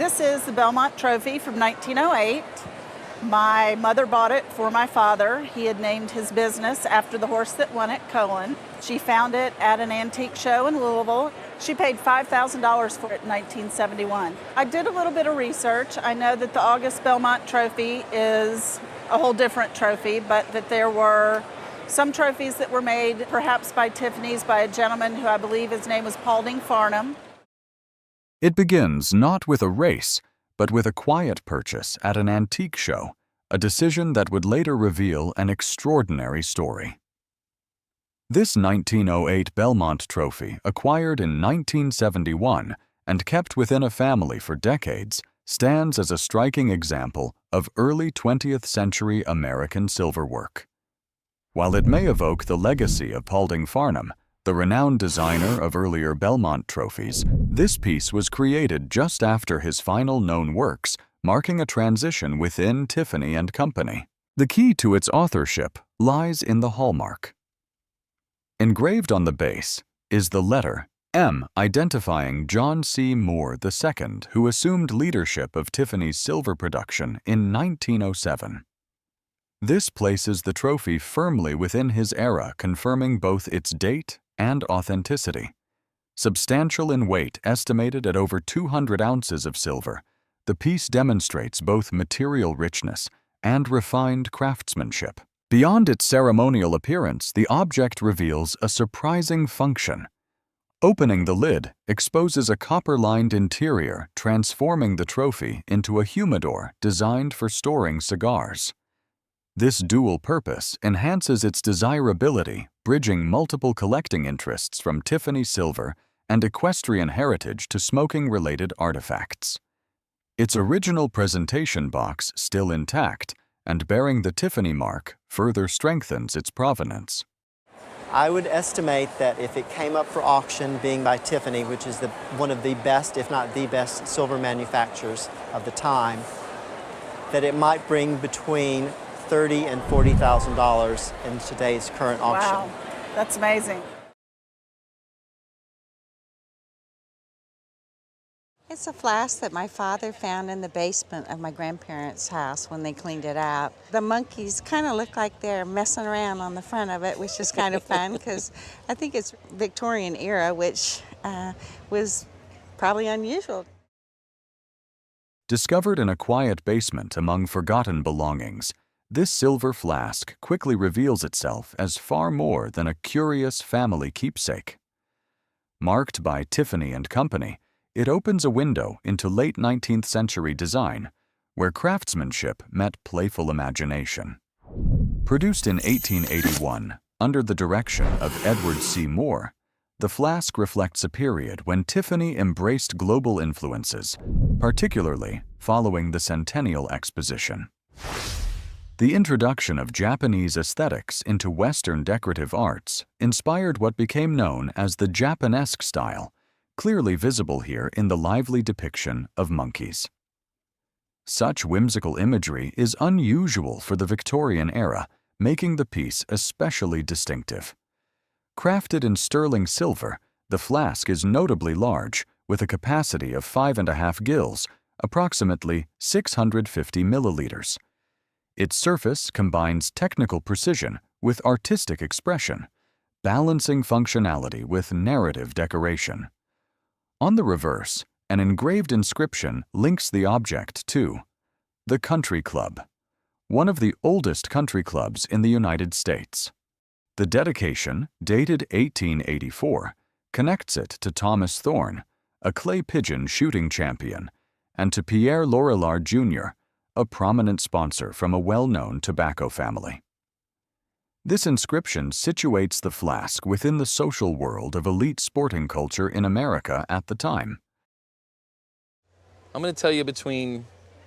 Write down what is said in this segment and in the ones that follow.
This is the Belmont Trophy from 1908. My mother bought it for my father. He had named his business after the horse that won it, Cohen. She found it at an antique show in Louisville. She paid $5,000 for it in 1971. I did a little bit of research. I know that the August Belmont Trophy is a whole different trophy, but that there were some trophies that were made perhaps by Tiffany's by a gentleman who I believe his name was Paulding Farnham. It begins not with a race, but with a quiet purchase at an antique show, a decision that would later reveal an extraordinary story. This 1908 Belmont Trophy, acquired in 1971 and kept within a family for decades, stands as a striking example of early 20th century American silverwork. While it may evoke the legacy of Paulding Farnham, the renowned designer of earlier Belmont trophies, this piece was created just after his final known works, marking a transition within Tiffany & Company. The key to its authorship lies in the hallmark. Engraved on the base is the letter M, identifying John C. Moore II, who assumed leadership of Tiffany's silver production in 1907. This places the trophy firmly within his era, confirming both its date and authenticity. Substantial in weight, estimated at over 200 ounces of silver, the piece demonstrates both material richness and refined craftsmanship. Beyond its ceremonial appearance, the object reveals a surprising function. Opening the lid exposes a copper-lined interior, transforming the trophy into a humidor designed for storing cigars. This dual purpose enhances its desirability, bridging multiple collecting interests from Tiffany silver and equestrian heritage to smoking-related artifacts. Its original presentation box, still intact and bearing the Tiffany mark, further strengthens its provenance. I would estimate that if it came up for auction, being by Tiffany, which is one of the best, if not the best, silver manufacturers of the time, that it might bring between $30,000 and $40,000 in today's current auction. Wow, that's amazing. It's a flask that my father found in the basement of my grandparents' house when they cleaned it out. The monkeys kind of look like they're messing around on the front of it, which is kind of fun because I think it's Victorian era, which was probably unusual. Discovered in a quiet basement among forgotten belongings, this silver flask quickly reveals itself as far more than a curious family keepsake. Marked by Tiffany & Company, it opens a window into late 19th century design, where craftsmanship met playful imagination. Produced in 1881, under the direction of Edward C. Moore, the flask reflects a period when Tiffany embraced global influences, particularly following the Centennial Exposition. The introduction of Japanese aesthetics into Western decorative arts inspired what became known as the Japanesque style, clearly visible here in the lively depiction of monkeys. Such whimsical imagery is unusual for the Victorian era, making the piece especially distinctive. Crafted in sterling silver, the flask is notably large, with a capacity of 5.5 gills, approximately 650 milliliters. Its surface combines technical precision with artistic expression, balancing functionality with narrative decoration. On the reverse, an engraved inscription links the object to the Country Club, one of the oldest country clubs in the United States. The dedication, dated 1884, connects it to Thomas Thorne, a clay pigeon shooting champion, and to Pierre Lorillard Jr., a prominent sponsor from a well-known tobacco family. This inscription situates the flask within the social world of elite sporting culture in America at the time. I'm going to tell you between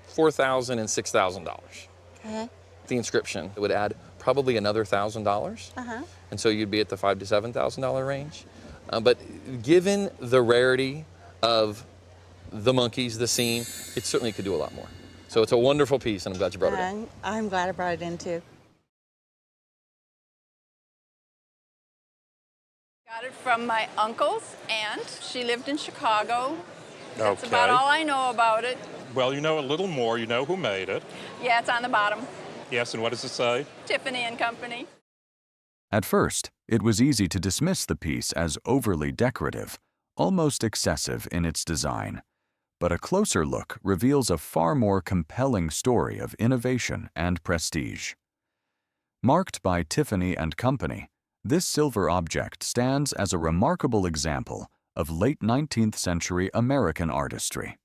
$4,000 and $6,000. Okay. The inscription would add probably another $1,000, and so you'd be at the $5,000 to $7,000 range. But given the rarity of the monkeys, the scene, it certainly could do a lot more. So it's a wonderful piece, and I'm glad you brought it in. I'm glad I brought it in too. Got it from my uncle's aunt. She lived in Chicago That's Okay. about all I know about it. Well, you know a little more. You know who made it. Yeah, it's on the bottom. Yes, and what does it say? Tiffany and Company. At first, it was easy to dismiss the piece as overly decorative, almost excessive in its design. But a closer look reveals a far more compelling story of innovation and prestige. Marked by Tiffany and Company, this silver object stands as a remarkable example of late 19th century American artistry.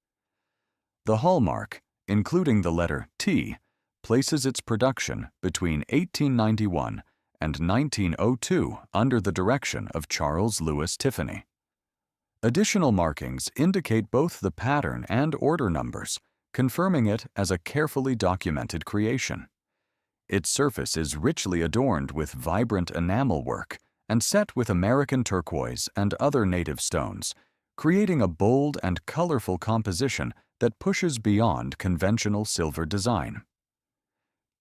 The hallmark, including the letter T, places its production between 1891 and 1902 under the direction of Charles Louis Tiffany. Additional markings indicate both the pattern and order numbers, confirming it as a carefully documented creation. Its surface is richly adorned with vibrant enamel work and set with American turquoise and other native stones, creating a bold and colorful composition that pushes beyond conventional silver design.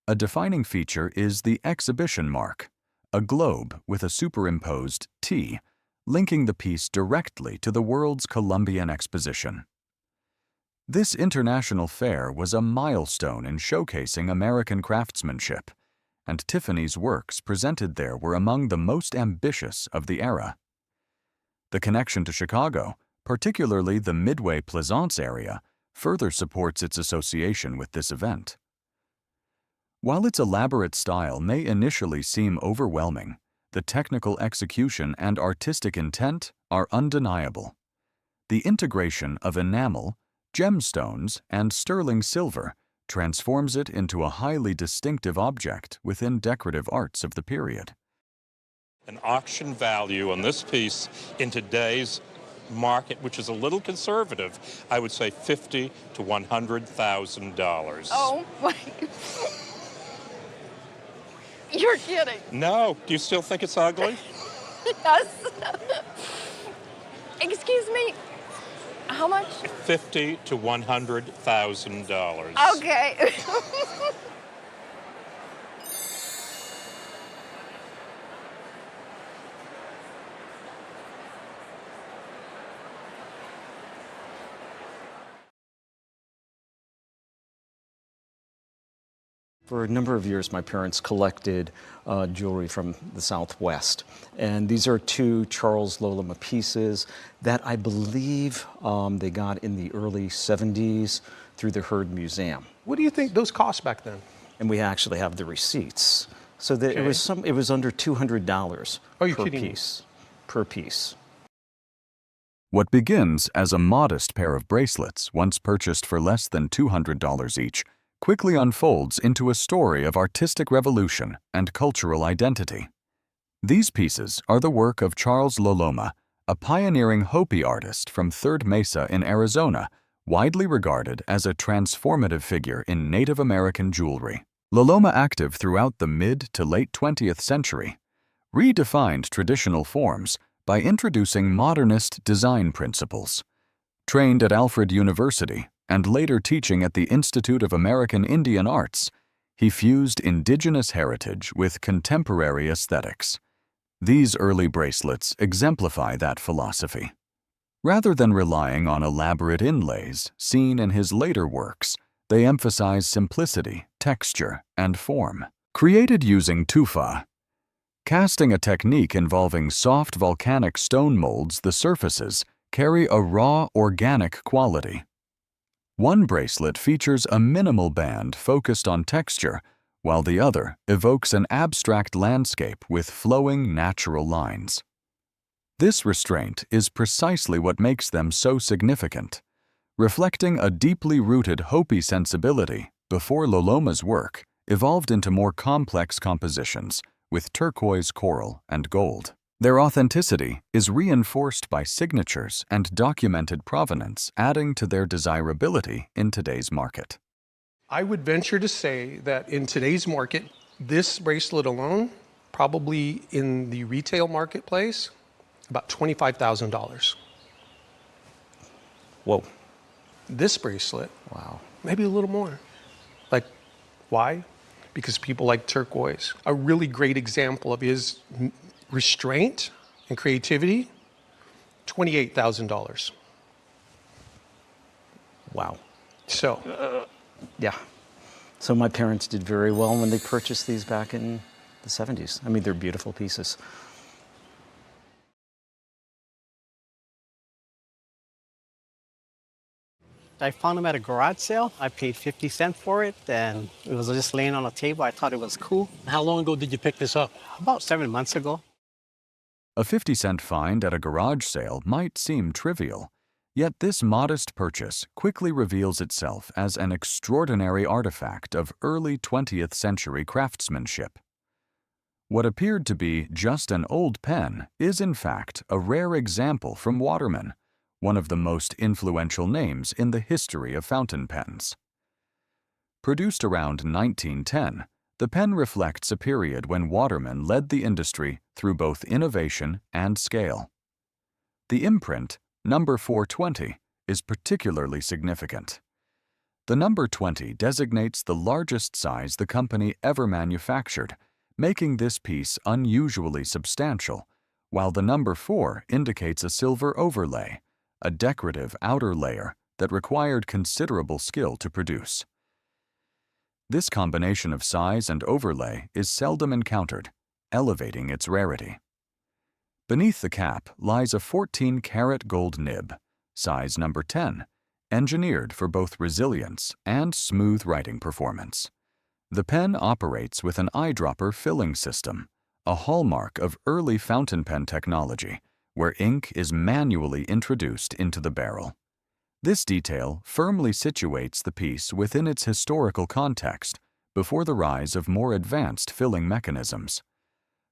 A defining feature is the exhibition mark, a globe with a superimposed T, linking the piece directly to the World's Columbian Exposition. This international fair was a milestone in showcasing American craftsmanship, and Tiffany's works presented there were among the most ambitious of the era. The connection to Chicago, particularly the Midway Plaisance area, further supports its association with this event. While its elaborate style may initially seem overwhelming, the technical execution and artistic intent are undeniable. The integration of enamel, gemstones, and sterling silver transforms it into a highly distinctive object within decorative arts of the period. An auction value on this piece in today's market, which is a little conservative, I would say $50,000 to $100,000. Oh, my. You're kidding. No, do you still think it's ugly? Yes. Excuse me. How much? $50,000 to $100,000. Okay. For a number of years, my parents collected jewelry from the Southwest. And these are two Charles Loloma pieces that I believe they got in the early 70s through the Heard Museum. What do you think those cost back then? And we actually have the receipts. So that Okay. it was under $200 Oh, you're per kidding me. piece. Per piece. What begins as a modest pair of bracelets, once purchased for less than $200 each, quickly unfolds into a story of artistic revolution and cultural identity. These pieces are the work of Charles Loloma, a pioneering Hopi artist from Third Mesa in Arizona, widely regarded as a transformative figure in Native American jewelry. Loloma, active throughout the mid to late 20th century, redefined traditional forms by introducing modernist design principles. Trained at Alfred University and later teaching at the Institute of American Indian Arts, he fused indigenous heritage with contemporary aesthetics. These early bracelets exemplify that philosophy. Rather than relying on elaborate inlays seen in his later works, they emphasize simplicity, texture, and form. Created using tufa, casting a technique involving soft volcanic stone molds, the surfaces carry a raw, organic quality. One bracelet features a minimal band focused on texture, while the other evokes an abstract landscape with flowing natural lines. This restraint is precisely what makes them so significant, reflecting a deeply rooted Hopi sensibility before Loloma's work evolved into more complex compositions with turquoise, coral, and gold. Their authenticity is reinforced by signatures and documented provenance, adding to their desirability in today's market. I would venture to say that in today's market, this bracelet alone, probably in the retail marketplace, about $25,000. Whoa. This bracelet, Wow. maybe a little more. Like, why? Because people like turquoise. A really great example of his restraint and creativity, $28,000. Wow. So, Yeah. So my parents did very well when they purchased these back in the 70s. I mean, they're beautiful pieces. I found them at a garage sale. I paid 50 cents for it, and it was just laying on a table. I thought it was cool. How long ago did you pick this up? About 7 months ago. A 50-cent find at a garage sale might seem trivial, yet this modest purchase quickly reveals itself as an extraordinary artifact of early 20th century craftsmanship. What appeared to be just an old pen is in fact a rare example from Waterman, one of the most influential names in the history of fountain pens. Produced around 1910, the pen reflects a period when Waterman led the industry through both innovation and scale. The imprint, number 420, is particularly significant. The number 20 designates the largest size the company ever manufactured, making this piece unusually substantial, while the number 4 indicates a silver overlay, a decorative outer layer that required considerable skill to produce. This combination of size and overlay is seldom encountered, elevating its rarity. Beneath the cap lies a 14-karat gold nib, size number 10, engineered for both resilience and smooth writing performance. The pen operates with an eyedropper filling system, a hallmark of early fountain pen technology, where ink is manually introduced into the barrel. This detail firmly situates the piece within its historical context before the rise of more advanced filling mechanisms.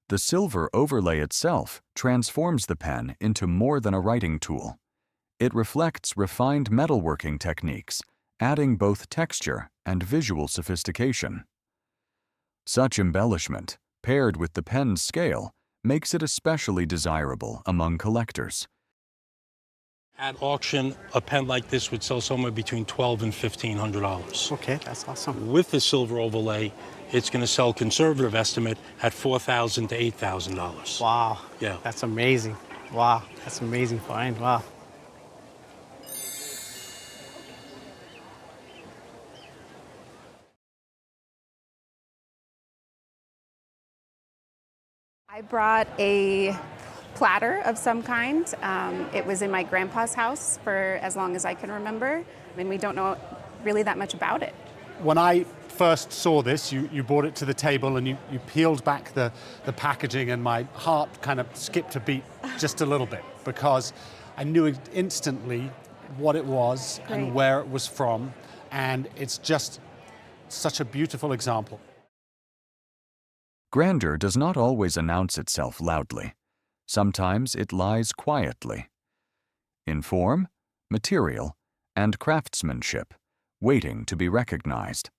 The silver overlay itself transforms the pen into more than a writing tool. It reflects refined metalworking techniques, adding both texture and visual sophistication. Such embellishment, paired with the pen's scale, makes it especially desirable among collectors. At auction, a pen like this would sell somewhere between $1,200 and $1,500. Okay, that's awesome. With the silver overlay, it's going to sell, conservative estimate, at $4,000 to $8,000. Wow. Yeah. That's amazing. Wow, that's an amazing find. Wow. I brought a platter of some kind. It was in my grandpa's house for as long as I can remember, and we don't know really that much about it. When I first saw this, you brought it to the table and you peeled back the packaging, and my heart kind of skipped a beat just a little bit, because I knew instantly what it was and where it was from, and it's just such a beautiful example. Grandeur does not always announce itself loudly. Sometimes it lies quietly. In form, material, and craftsmanship, waiting to be recognized.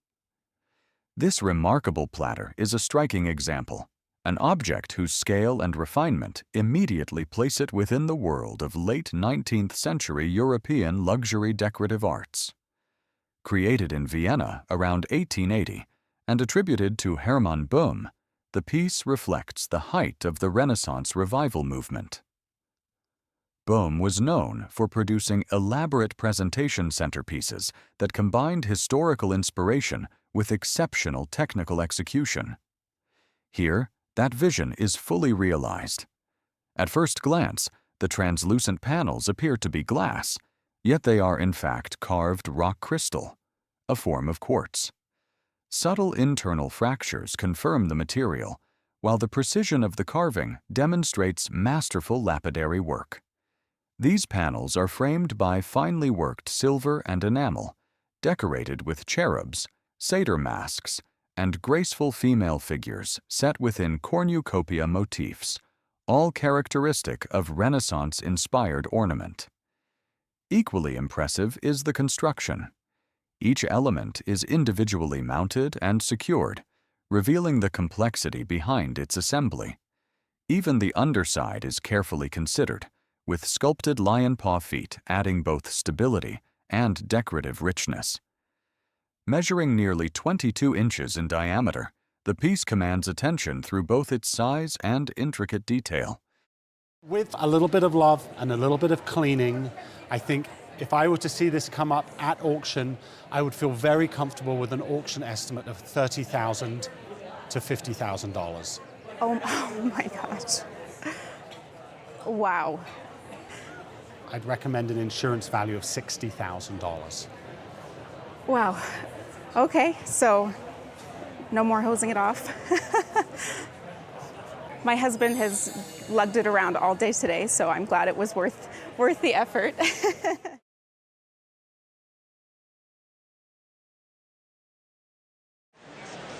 This remarkable platter is a striking example, an object whose scale and refinement immediately place it within the world of late 19th century European luxury decorative arts. Created in Vienna around 1880 and attributed to Hermann Boehm, the piece reflects the height of the Renaissance revival movement. Boehm was known for producing elaborate presentation centerpieces that combined historical inspiration with exceptional technical execution. Here, that vision is fully realized. At first glance, the translucent panels appear to be glass, yet they are in fact carved rock crystal, a form of quartz. Subtle internal fractures confirm the material, while the precision of the carving demonstrates masterful lapidary work. These panels are framed by finely worked silver and enamel, decorated with cherubs, satyr masks, and graceful female figures set within cornucopia motifs, all characteristic of Renaissance-inspired ornament. Equally impressive is the construction. Each element is individually mounted and secured, revealing the complexity behind its assembly. Even the underside is carefully considered, with sculpted lion paw feet adding both stability and decorative richness. Measuring nearly 22 inches in diameter, the piece commands attention through both its size and intricate detail. With a little bit of love and a little bit of cleaning, I think If I were to see this come up at auction, I would feel very comfortable with an auction estimate of $30,000 to $50,000. Oh my gosh. Wow. I'd recommend an insurance value of $60,000. Wow. Okay, so no more hosing it off. My husband has lugged it around all day today, so I'm glad it was worth the effort.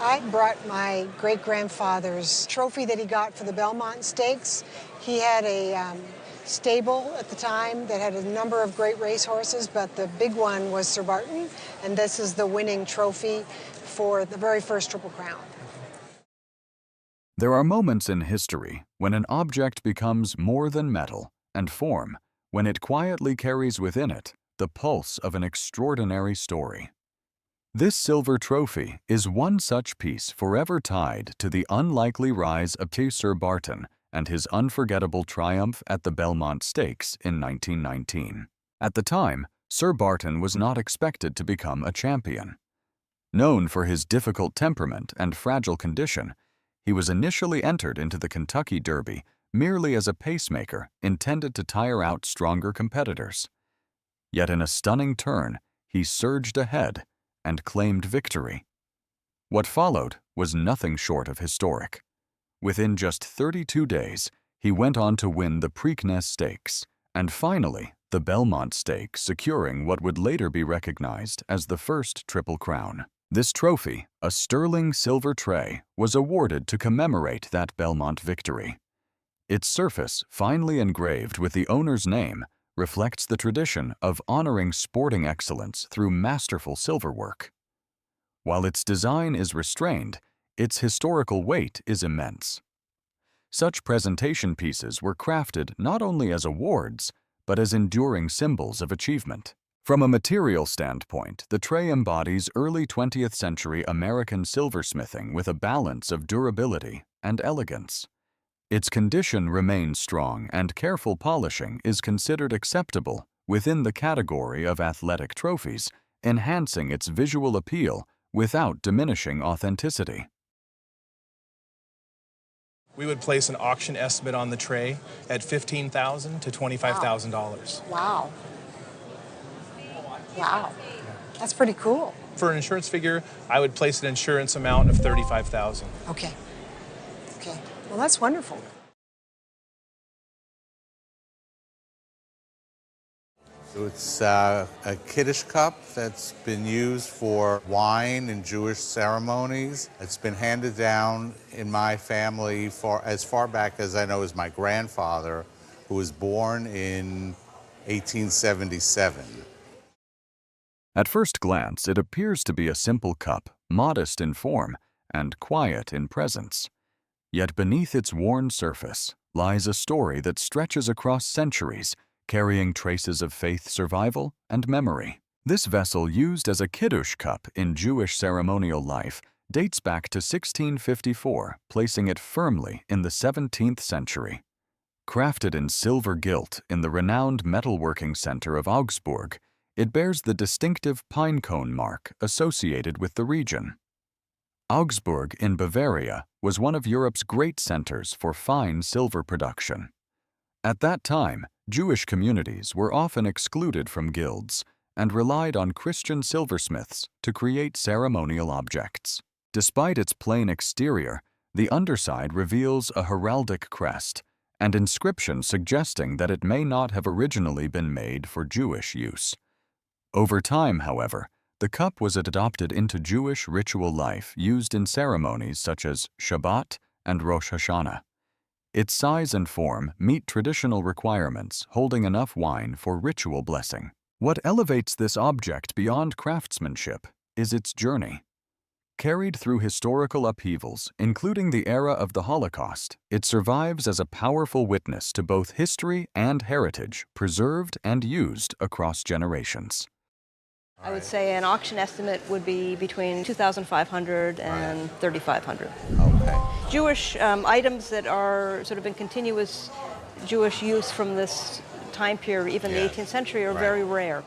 I brought my great-grandfather's trophy that he got for the Belmont Stakes. He had a stable at the time that had a number of great racehorses, but the big one was Sir Barton, and this is the winning trophy for the very first Triple Crown. There are moments in history when an object becomes more than metal and form, when it quietly carries within it the pulse of an extraordinary story. This silver trophy is one such piece forever tied to the unlikely rise of Sir Barton and his unforgettable triumph at the Belmont Stakes in 1919. At the time, Sir Barton was not expected to become a champion. Known for his difficult temperament and fragile condition, he was initially entered into the Kentucky Derby merely as a pacemaker intended to tire out stronger competitors. Yet in a stunning turn, he surged ahead and claimed victory. What followed was nothing short of historic. Within just 32 days, he went on to win the Preakness Stakes, and finally the Belmont Stakes, securing what would later be recognized as the first Triple Crown. This trophy, a sterling silver tray, was awarded to commemorate that Belmont victory. Its surface, finely engraved with the owner's name, reflects the tradition of honoring sporting excellence through masterful silverwork. While its design is restrained, its historical weight is immense. Such presentation pieces were crafted not only as awards, but as enduring symbols of achievement. From a material standpoint, the tray embodies early 20th century American silversmithing with a balance of durability and elegance. Its condition remains strong, and careful polishing is considered acceptable within the category of athletic trophies, enhancing its visual appeal without diminishing authenticity. We would place an auction estimate on the tray at $15,000 to $25,000. Wow. Wow. That's pretty cool. For an insurance figure, I would place an insurance amount of $35,000. Okay. Okay. Well, that's wonderful. So it's a kiddush cup that's been used for wine in Jewish ceremonies. It's been handed down in my family as far back as I know as my grandfather, who was born in 1877. At first glance, it appears to be a simple cup, modest in form and quiet in presence. Yet beneath its worn surface lies a story that stretches across centuries, carrying traces of faith survival and memory. This vessel, used as a kiddush cup in Jewish ceremonial life, dates back to 1654, placing it firmly in the 17th century. Crafted in silver gilt in the renowned metalworking center of Augsburg, it bears the distinctive pine cone mark associated with the region. Augsburg in Bavaria was one of Europe's great centers for fine silver production. At that time, Jewish communities were often excluded from guilds and relied on Christian silversmiths to create ceremonial objects. Despite its plain exterior, the underside reveals a heraldic crest and inscription suggesting that it may not have originally been made for Jewish use. Over time, however, the cup was adopted into Jewish ritual life, used in ceremonies such as Shabbat and Rosh Hashanah. Its size and form meet traditional requirements, holding enough wine for ritual blessing. What elevates this object beyond craftsmanship is its journey. Carried through historical upheavals, including the era of the Holocaust, it survives as a powerful witness to both history and heritage, preserved and used across generations. I would say an auction estimate would be between $2,500 and $3,500. Okay. Jewish items that are sort of in continuous Jewish use from this time period, even Yes. the 18th century, are Right. very rare.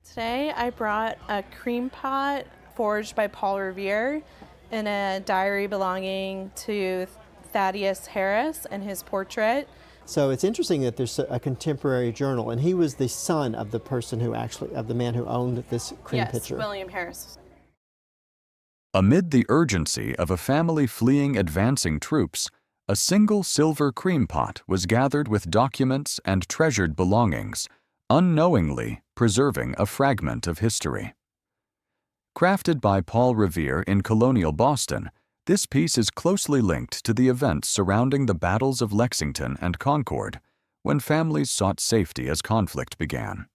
Today I brought a cream pot forged by Paul Revere in a diary belonging to Thaddeus Harris and his portrait. So it's interesting that there's a contemporary journal, and he was the son of the person who actually, of the man who owned this cream Yes, pitcher. William Harris. Amid the urgency of a family fleeing advancing troops, a single silver cream pot was gathered with documents and treasured belongings, unknowingly preserving a fragment of history. Crafted by Paul Revere in colonial Boston, this piece is closely linked to the events surrounding the battles of Lexington and Concord, when families sought safety as conflict began.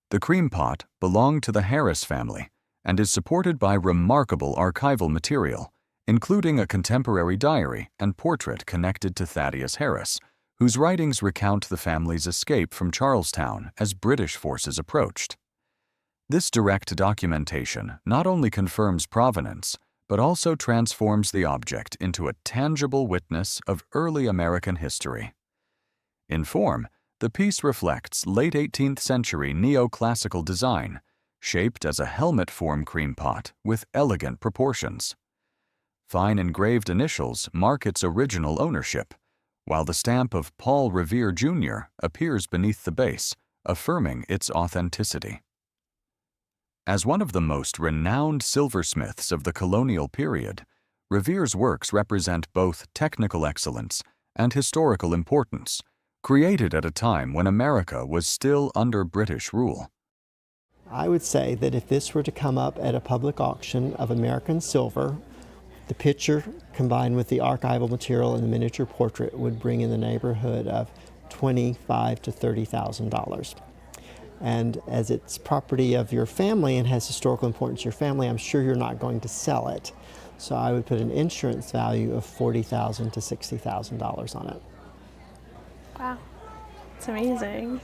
The cream pot belonged to the Harris family and is supported by remarkable archival material, including a contemporary diary and portrait connected to Thaddeus Harris, whose writings recount the family's escape from Charlestown as British forces approached. This direct documentation not only confirms provenance, but also transforms the object into a tangible witness of early American history. In form, the piece reflects late 18th century neoclassical design, shaped as a helmet-form cream pot with elegant proportions. Fine engraved initials mark its original ownership, while the stamp of Paul Revere Jr. appears beneath the base, affirming its authenticity. As one of the most renowned silversmiths of the colonial period, Revere's works represent both technical excellence and historical importance, created at a time when America was still under British rule. I would say that if this were to come up at a public auction of American silver, the picture combined with the archival material and the miniature portrait would bring in the neighborhood of $25,000 to $30,000. And as it's property of your family and has historical importance to your family, I'm sure you're not going to sell it. So I would put an insurance value of $40,000 to $60,000 on it. Wow, it's amazing.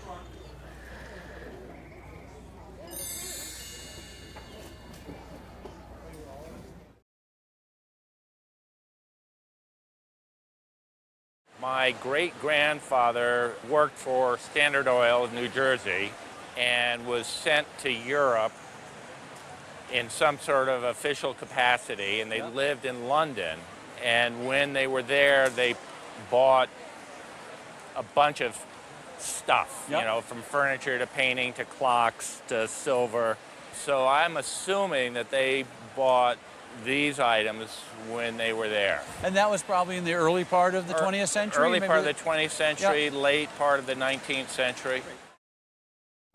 My great-grandfather worked for Standard Oil of New Jersey and was sent to Europe in some sort of official capacity, and they lived in London. And when they were there, they bought a bunch of stuff, you know, from furniture to painting to clocks to silver. So I'm assuming that they bought these items when they were there. And that was probably in the early part of the 20th century? Early part of the 20th century, late part of the 19th century.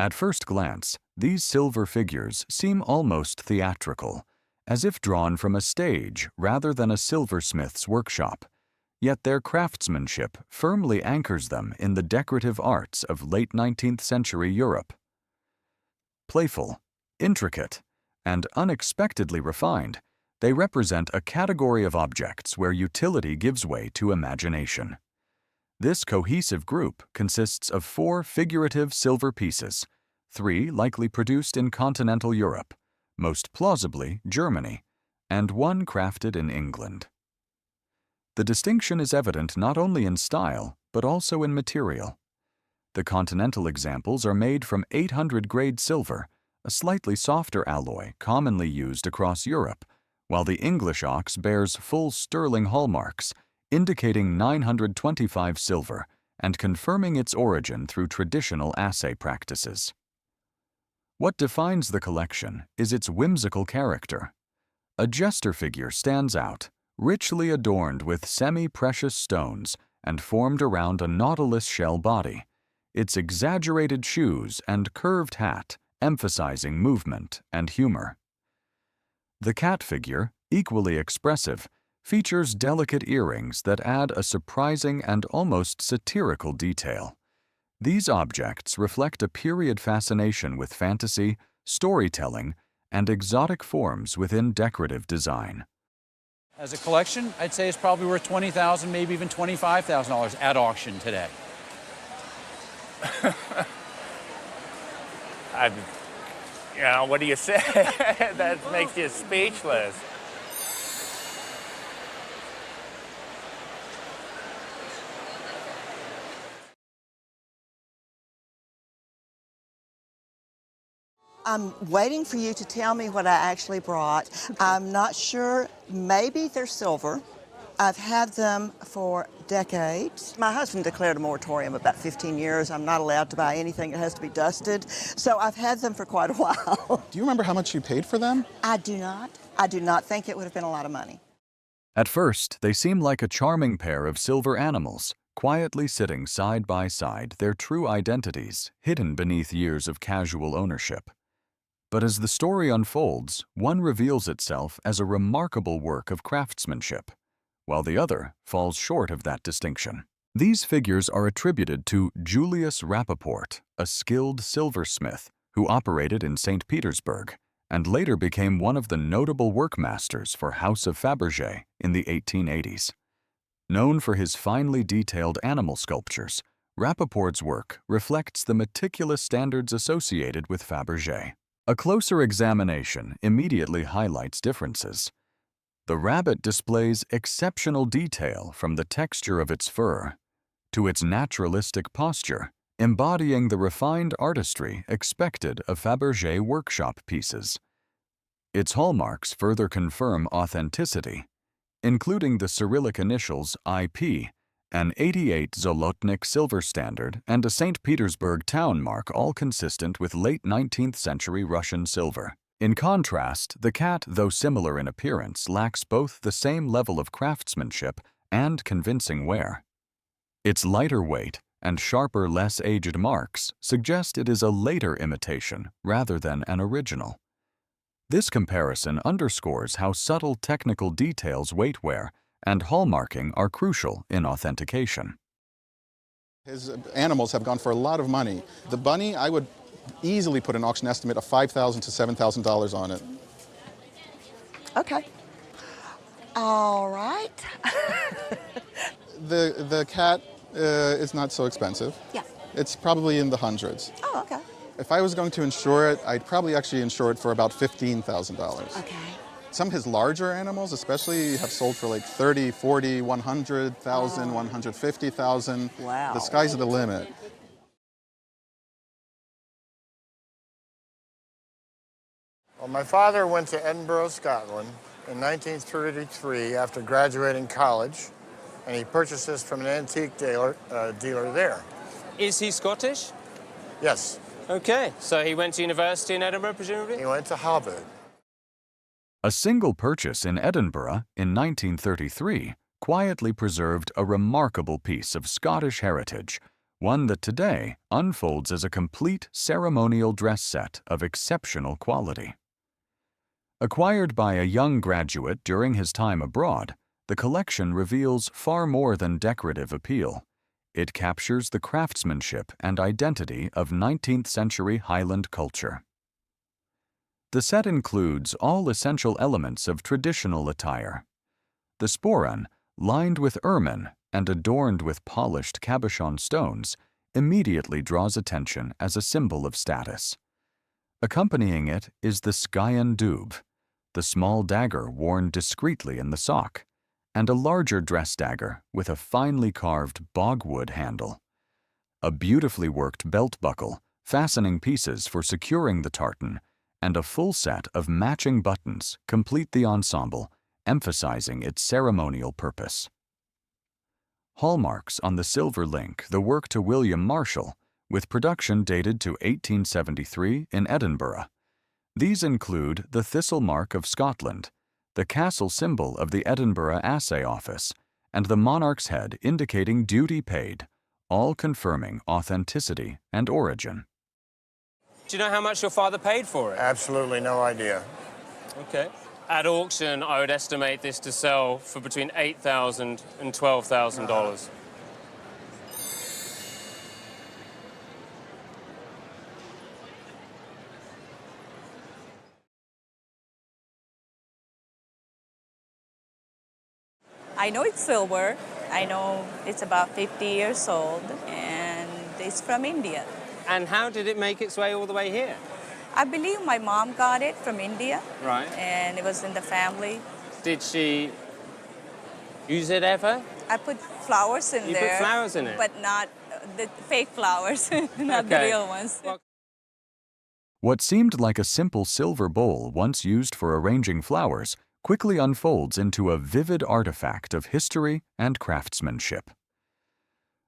At first glance, these silver figures seem almost theatrical, as if drawn from a stage rather than a silversmith's workshop. Yet their craftsmanship firmly anchors them in the decorative arts of late 19th century Europe. Playful, intricate, and unexpectedly refined, they represent a category of objects where utility gives way to imagination. This cohesive group consists of 4 figurative silver pieces, 3 likely produced in continental Europe, most plausibly Germany, and 1 crafted in England. The distinction is evident not only in style, but also in material. The continental examples are made from 800 grade silver, a slightly softer alloy commonly used across Europe, while the English ox bears full sterling hallmarks, indicating 925 silver and confirming its origin through traditional assay practices. What defines the collection is its whimsical character. A jester figure stands out, richly adorned with semi-precious stones and formed around a nautilus shell body, its exaggerated shoes and curved hat emphasizing movement and humor. The cat figure, equally expressive, features delicate earrings that add a surprising and almost satirical detail. These objects reflect a period fascination with fantasy, storytelling, and exotic forms within decorative design. As a collection, I'd say it's probably worth $20,000, maybe even $25,000 at auction today. You know, what do you say? That makes you speechless. I'm waiting for you to tell me what I actually brought. I'm not sure. Maybe they're silver. I've had them for decades. My husband declared a moratorium about 15 years. I'm not allowed to buy anything that has to be dusted. So I've had them for quite a while. Do you remember how much you paid for them? I do not. I do not think it would have been a lot of money. At first, they seem like a charming pair of silver animals, quietly sitting side by side, their true identities hidden beneath years of casual ownership. But as the story unfolds, one reveals itself as a remarkable work of craftsmanship, while the other falls short of that distinction. These figures are attributed to Julius Rappaport, a skilled silversmith who operated in St. Petersburg and later became one of the notable workmasters for House of Fabergé in the 1880s. Known for his finely detailed animal sculptures, Rappaport's work reflects the meticulous standards associated with Fabergé. A closer examination immediately highlights differences. The rabbit displays exceptional detail from the texture of its fur to its naturalistic posture, embodying the refined artistry expected of Fabergé workshop pieces. Its hallmarks further confirm authenticity, including the Cyrillic initials IP, an 88 Zolotnik silver standard, and a St. Petersburg town mark, all consistent with late 19th century Russian silver. In contrast, the cat, though similar in appearance, lacks both the same level of craftsmanship and convincing wear. Its lighter weight and sharper, less aged marks suggest it is a later imitation rather than an original. This comparison underscores how subtle technical details, weight wear, and hallmarking are crucial in authentication. His animals have gone for a lot of money. The bunny, I would easily put an auction estimate of $5,000 to $7,000 on it. Okay. All right. The cat is not so expensive. Yeah. It's probably in the hundreds. Oh, okay. If I was going to insure it, I'd probably actually insure it for about $15,000. Okay. Some of his larger animals especially have sold for like 30, 40, 100,000, 150,000. Wow. The sky's the limit. Well, my father went to Edinburgh, Scotland in 1933 after graduating college, and he purchased this from an antique dealer there. Is he Scottish? Yes. Okay, so he went to university in Edinburgh, presumably? He went to Harvard. A single purchase in Edinburgh in 1933 quietly preserved a remarkable piece of Scottish heritage, one that today unfolds as a complete ceremonial dress set of exceptional quality. Acquired by a young graduate during his time abroad, the collection reveals far more than decorative appeal. It captures the craftsmanship and identity of 19th century Highland culture. The set includes all essential elements of traditional attire. The sporran, lined with ermine and adorned with polished cabochon stones, immediately draws attention as a symbol of status. Accompanying it is the scian dubh, the small dagger worn discreetly in the sock, and a larger dress dagger with a finely carved bogwood handle. A beautifully worked belt buckle, fastening pieces for securing the tartan, and a full set of matching buttons complete the ensemble, emphasizing its ceremonial purpose. Hallmarks on the silver link the work to William Marshall, with production dated to 1873 in Edinburgh. These include the thistle mark of Scotland, the castle symbol of the Edinburgh Assay Office, and the monarch's head indicating duty paid, all confirming authenticity and origin. Do you know how much your father paid for it? Absolutely no idea. Okay. At auction, I would estimate this to sell for between $8,000 and $12,000. I know it's silver. I know it's about 50 years old, and it's from India. And how did it make its way all the way here? I believe my mom got it from India. Right. And it was in the family. Did she use it ever? I put flowers in You there. put flowers in it? But not the fake flowers, not the Okay. real ones. What seemed like a simple silver bowl once used for arranging flowers quickly unfolds into a vivid artifact of history and craftsmanship.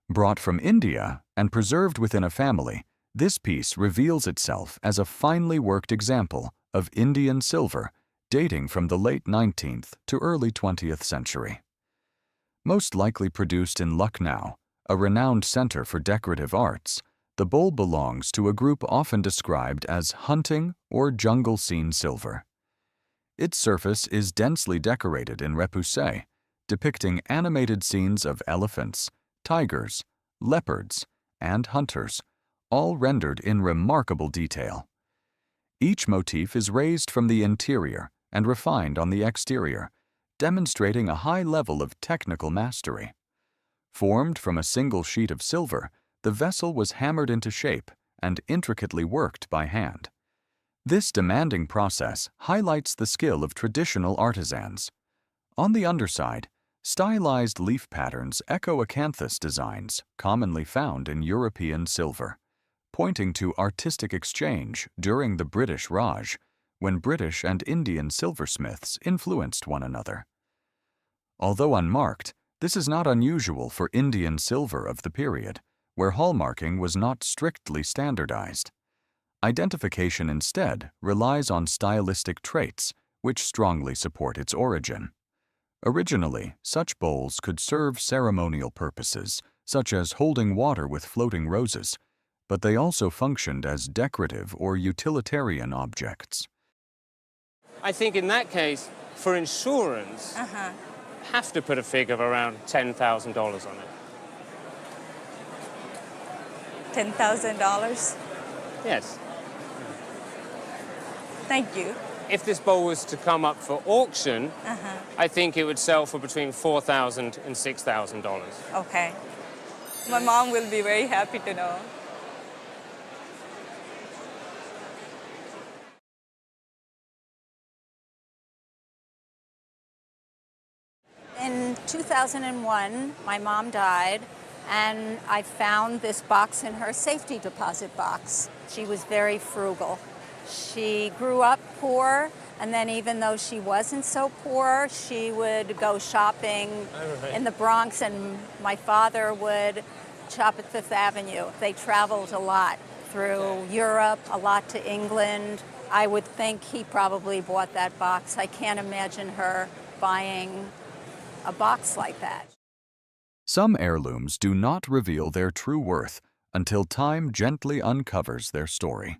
Brought from India and preserved within a family, this piece reveals itself as a finely worked example of Indian silver dating from the late 19th to early 20th century. Most likely produced in Lucknow, a renowned center for decorative arts, the bowl belongs to a group often described as hunting or jungle scene silver. Its surface is densely decorated in repoussé, depicting animated scenes of elephants, tigers, leopards, and hunters, all rendered in remarkable detail. Each motif is raised from the interior and refined on the exterior, demonstrating a high level of technical mastery. Formed from a single sheet of silver, the vessel was hammered into shape and intricately worked by hand. This demanding process highlights the skill of traditional artisans. On the underside, stylized leaf patterns echo acanthus designs commonly found in European silver, pointing to artistic exchange during the British Raj, when British and Indian silversmiths influenced one another. Although unmarked, this is not unusual for Indian silver of the period, where hallmarking was not strictly standardized. Identification instead relies on stylistic traits, which strongly support its origin. Originally, such bowls could serve ceremonial purposes, such as holding water with floating roses, but they also functioned as decorative or utilitarian objects. I think in that case, for insurance, have to put a figure of around $10,000 on it. $10,000? Yes. Thank you. If this bowl was to come up for auction, I think it would sell for between $4,000 and $6,000. Okay. My mom will be very happy to know. In 2001, my mom died, and I found this box in her safety deposit box. She was very frugal. She grew up poor, and then even though she wasn't so poor, she would go shopping in the Bronx, and my father would shop at Fifth Avenue. They traveled a lot through Europe, a lot to England. I would think he probably bought that box. I can't imagine her buying a box like that. Some heirlooms do not reveal their true worth until time gently uncovers their story.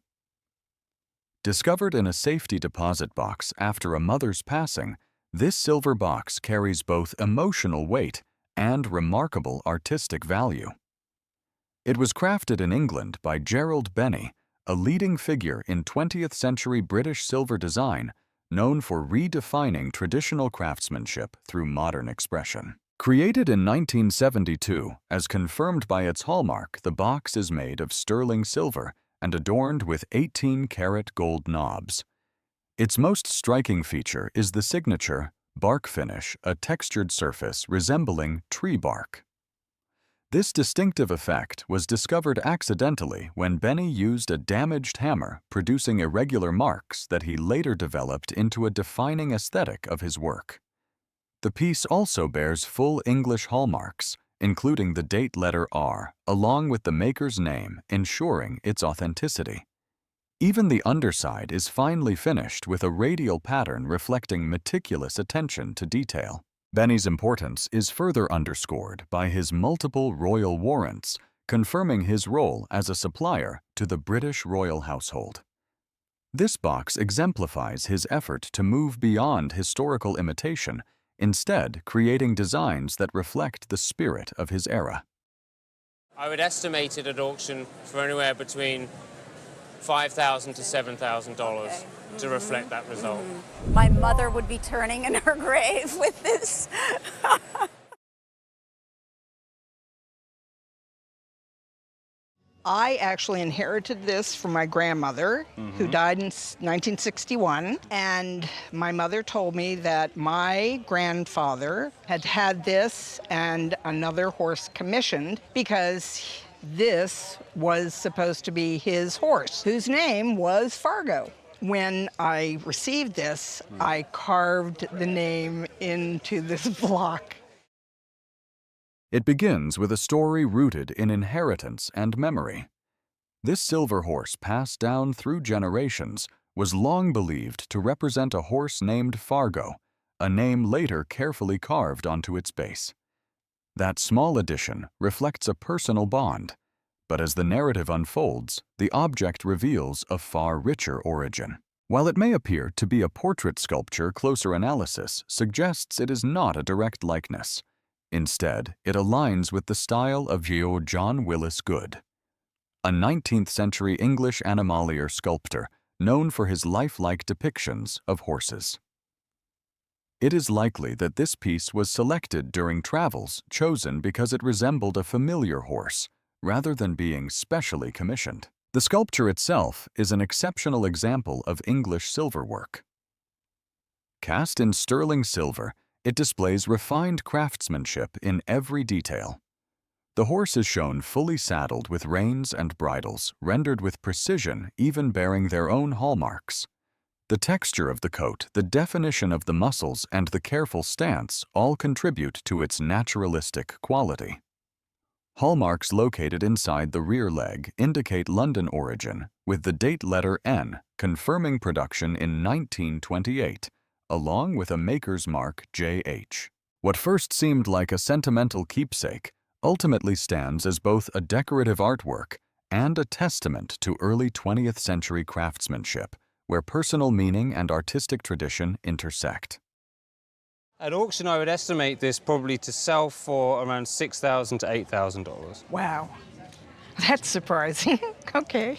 Discovered in a safety deposit box after a mother's passing, this silver box carries both emotional weight and remarkable artistic value. It was crafted in England by Gerald Benny, a leading figure in 20th century British silver design, known for redefining traditional craftsmanship through modern expression. Created in 1972, as confirmed by its hallmark, the box is made of sterling silver and adorned with 18-karat gold knobs. Its most striking feature is the signature bark finish, a textured surface resembling tree bark. This distinctive effect was discovered accidentally when Benny used a damaged hammer, producing irregular marks that he later developed into a defining aesthetic of his work. The piece also bears full English hallmarks, including the date letter R, along with the maker's name, ensuring its authenticity. Even the underside is finely finished with a radial pattern reflecting meticulous attention to detail. Benny's importance is further underscored by his multiple royal warrants, confirming his role as a supplier to the British royal household. This box exemplifies his effort to move beyond historical imitation, instead creating designs that reflect the spirit of his era. I would estimate it at auction for anywhere between $5,000 to $7,000 to reflect that result. My mother would be turning in her grave with this. I actually inherited this from my grandmother, who died in 1961. And my mother told me that my grandfather had had this and another horse commissioned because This was supposed to be his horse, whose name was Fargo. When I received this, I carved the name into this block. It begins with a story rooted in inheritance and memory. This silver horse, passed down through generations, was long believed to represent a horse named Fargo, a name later carefully carved onto its base. That small addition reflects a personal bond, but as the narrative unfolds, the object reveals a far richer origin. While it may appear to be a portrait sculpture, closer analysis suggests it is not a direct likeness. Instead, it aligns with the style of John Willis Good, a 19th-century English animalier sculptor known for his lifelike depictions of horses. It is likely that this piece was selected during travels chosen because it resembled a familiar horse, rather than being specially commissioned. The sculpture itself is an exceptional example of English silverwork. Cast in sterling silver, it displays refined craftsmanship in every detail. The horse is shown fully saddled with reins and bridles, rendered with precision, even bearing their own hallmarks. The texture of the coat, the definition of the muscles, and the careful stance all contribute to its naturalistic quality. Hallmarks located inside the rear leg indicate London origin, with the date letter N confirming production in 1928, along with a maker's mark JH. What first seemed like a sentimental keepsake ultimately stands as both a decorative artwork and a testament to early 20th century craftsmanship, where personal meaning and artistic tradition intersect. At auction, I would estimate this probably to sell for around $6,000 to $8,000. Wow, that's surprising. Okay.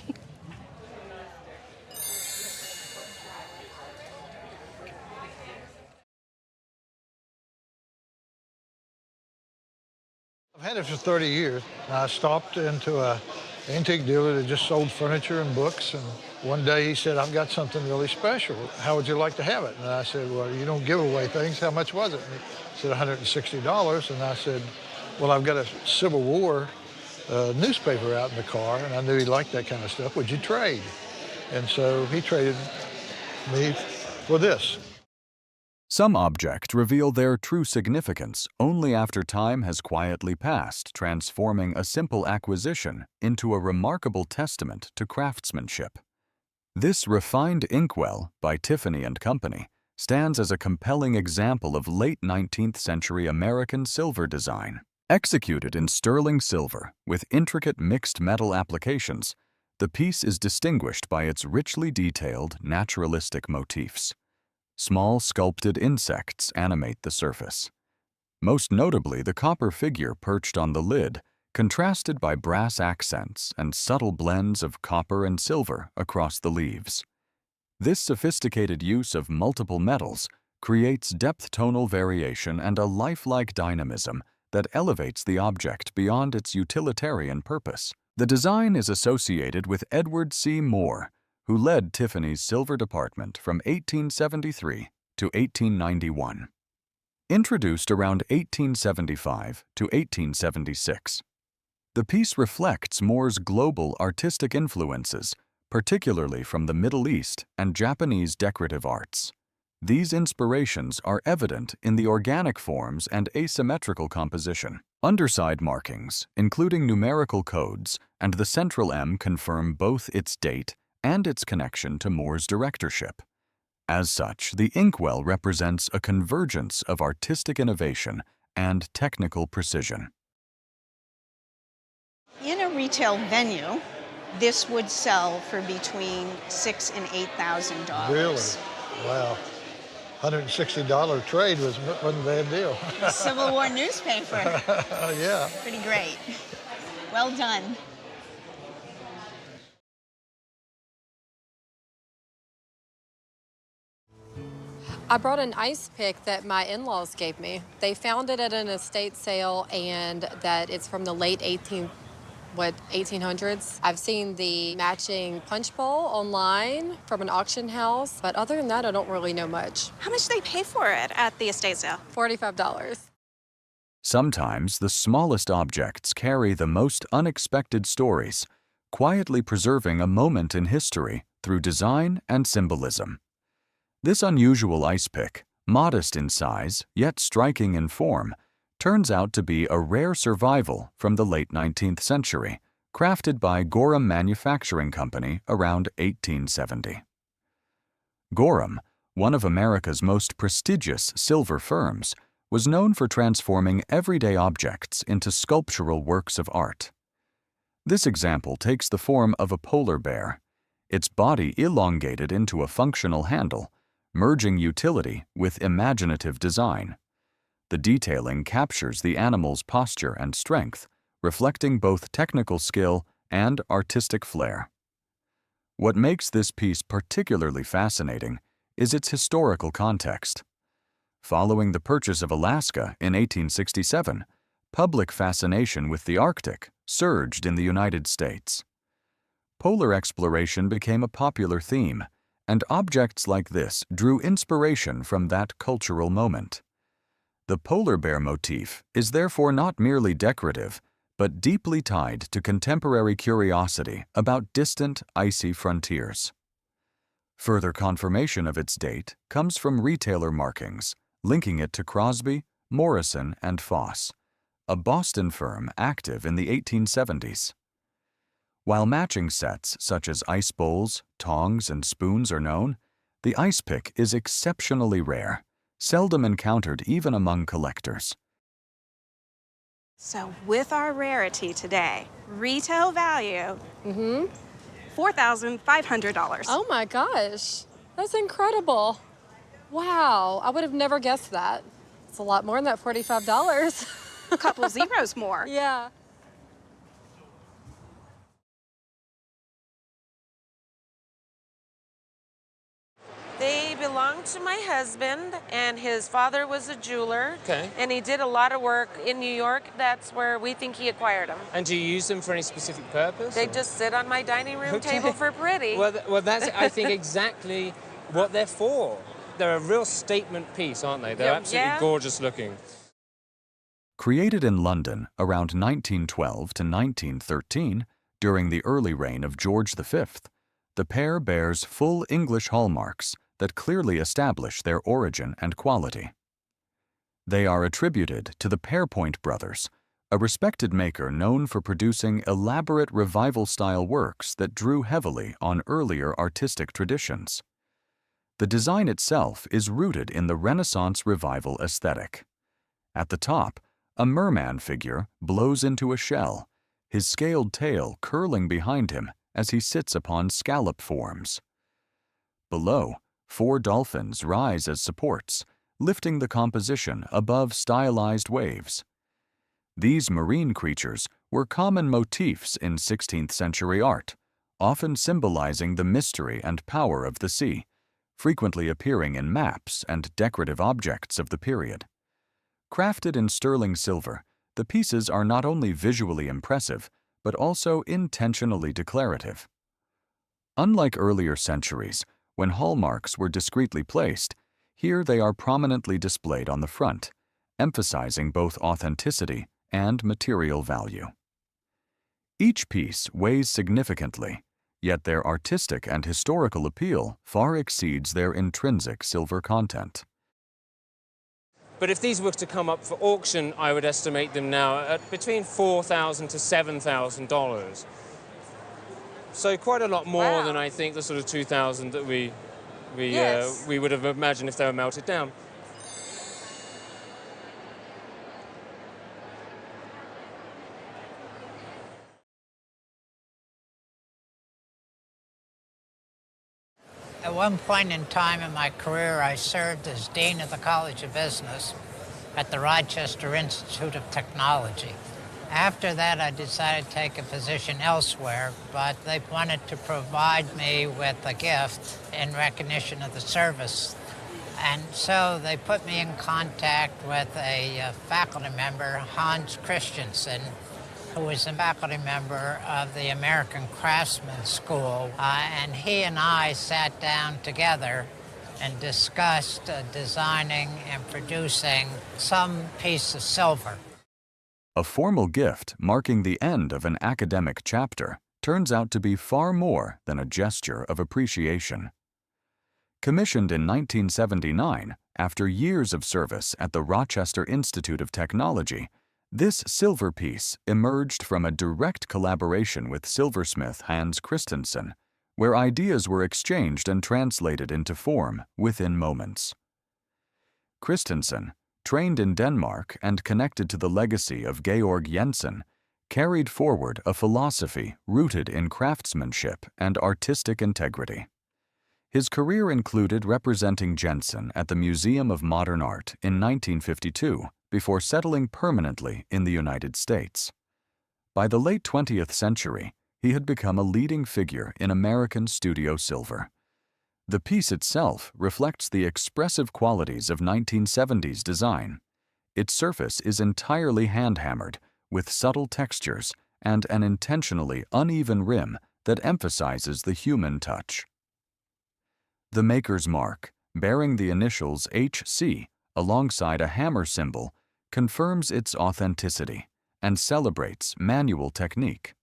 I've had it for 30 years. I stopped into an antique dealer that just sold furniture and books, and one day he said, I've got something really special. How would you like to have it? And I said, well, you don't give away things. How much was it? And he said, $160. And I said, well, I've got a Civil War newspaper out in the car, and I knew he liked that kind of stuff. Would you trade? And so he traded me for this. Some objects reveal their true significance only after time has quietly passed, transforming a simple acquisition into a remarkable testament to craftsmanship. This refined inkwell by Tiffany & Company stands as a compelling example of late 19th century American silver design. Executed in sterling silver with intricate mixed metal applications, the piece is distinguished by its richly detailed, naturalistic motifs. Small sculpted insects animate the surface. Most notably, the copper figure perched on the lid, contrasted by brass accents and subtle blends of copper and silver across the leaves. This sophisticated use of multiple metals creates depth tonal variation and a lifelike dynamism that elevates the object beyond its utilitarian purpose. The design is associated with Edward C. Moore, who led Tiffany's silver department from 1873 to 1891. Introduced around 1875 to 1876. The piece reflects Moore's global artistic influences, particularly from the Middle East and Japanese decorative arts. These inspirations are evident in the organic forms and asymmetrical composition. Underside markings, including numerical codes, and the central M confirm both its date and its connection to Moore's directorship. As such, the inkwell represents a convergence of artistic innovation and technical precision. In a retail venue, this would sell for between $6,000 and $8,000. Really? Wow. $160 trade wasn't a bad deal. Civil War newspaper. Yeah. Pretty great. Well done. I brought an ice pick that my in-laws gave me. They found it at an estate sale, and that it's from the late 1800s. I've seen the matching punch bowl online from an auction house, but other than that, I don't really know much. How much did they pay for it at the estate sale? $45. Sometimes the smallest objects carry the most unexpected stories, quietly preserving a moment in history through design and symbolism. This unusual ice pick, modest in size yet striking in form, turns out to be a rare survival from the late 19th century, crafted by Gorham Manufacturing Company around 1870. Gorham, one of America's most prestigious silver firms, was known for transforming everyday objects into sculptural works of art. This example takes the form of a polar bear, its body elongated into a functional handle, merging utility with imaginative design. The detailing captures the animal's posture and strength, reflecting both technical skill and artistic flair. What makes this piece particularly fascinating is its historical context. Following the purchase of Alaska in 1867, public fascination with the Arctic surged in the United States. Polar exploration became a popular theme, and objects like this drew inspiration from that cultural moment. The polar bear motif is therefore not merely decorative, but deeply tied to contemporary curiosity about distant, icy frontiers. Further confirmation of its date comes from retailer markings, linking it to Crosby, Morrison, and Foss, a Boston firm active in the 1870s. While matching sets such as ice bowls, tongs, and spoons are known, the ice pick is exceptionally rare, seldom encountered even among collectors. So with our rarity today, retail value, $4,500. Oh my gosh, that's incredible. Wow, I would have never guessed that. It's a lot more than that $45. A couple zeros more. Yeah. They belong to my husband, and his father was a jeweler. Okay. And he did a lot of work in New York. That's where we think he acquired them. And do you use them for any specific purpose? They just sit on my dining room table for pretty. Well, that's, I think, exactly what they're for. They're a real statement piece, aren't they? They're absolutely gorgeous looking. Created in London around 1912 to 1913, during the early reign of George V, the pair bears full English hallmarks that clearly establish their origin and quality. They are attributed to the Pearpoint brothers, a respected maker known for producing elaborate revival-style works that drew heavily on earlier artistic traditions. The design itself is rooted in the Renaissance Revival aesthetic. At the top, a merman figure blows into a shell, his scaled tail curling behind him as he sits upon scallop forms. Below, 4 dolphins rise as supports, lifting the composition above stylized waves. These marine creatures were common motifs in 16th century art, often symbolizing the mystery and power of the sea, frequently appearing in maps and decorative objects of the period. Crafted in sterling silver, the pieces are not only visually impressive, but also intentionally declarative. Unlike earlier centuries, when hallmarks were discreetly placed, here they are prominently displayed on the front, emphasizing both authenticity and material value. Each piece weighs significantly, yet their artistic and historical appeal far exceeds their intrinsic silver content. But if these were to come up for auction, I would estimate them now at between $4,000 to $7,000. So quite a lot more than I think the sort of $2,000 that we would have imagined if they were melted down. At one point in time in my career, I served as Dean of the College of Business at the Rochester Institute of Technology. After that, I decided to take a position elsewhere, but they wanted to provide me with a gift in recognition of the service. And so they put me in contact with a faculty member, Hans Christensen, who was a faculty member of the American Craftsman School, and he and I sat down together and discussed designing and producing some piece of silver. A formal gift marking the end of an academic chapter turns out to be far more than a gesture of appreciation. Commissioned in 1979, after years of service at the Rochester Institute of Technology, this silver piece emerged from a direct collaboration with silversmith Hans Christensen, where ideas were exchanged and translated into form within moments. Christensen, trained in Denmark and connected to the legacy of Georg Jensen, carried forward a philosophy rooted in craftsmanship and artistic integrity. His career included representing Jensen at the Museum of Modern Art in 1952 before settling permanently in the United States. By the late 20th century, he had become a leading figure in American studio silver. The piece itself reflects the expressive qualities of 1970s design. Its surface is entirely hand-hammered, with subtle textures and an intentionally uneven rim that emphasizes the human touch. The maker's mark, bearing the initials HC alongside a hammer symbol, confirms its authenticity and celebrates manual technique.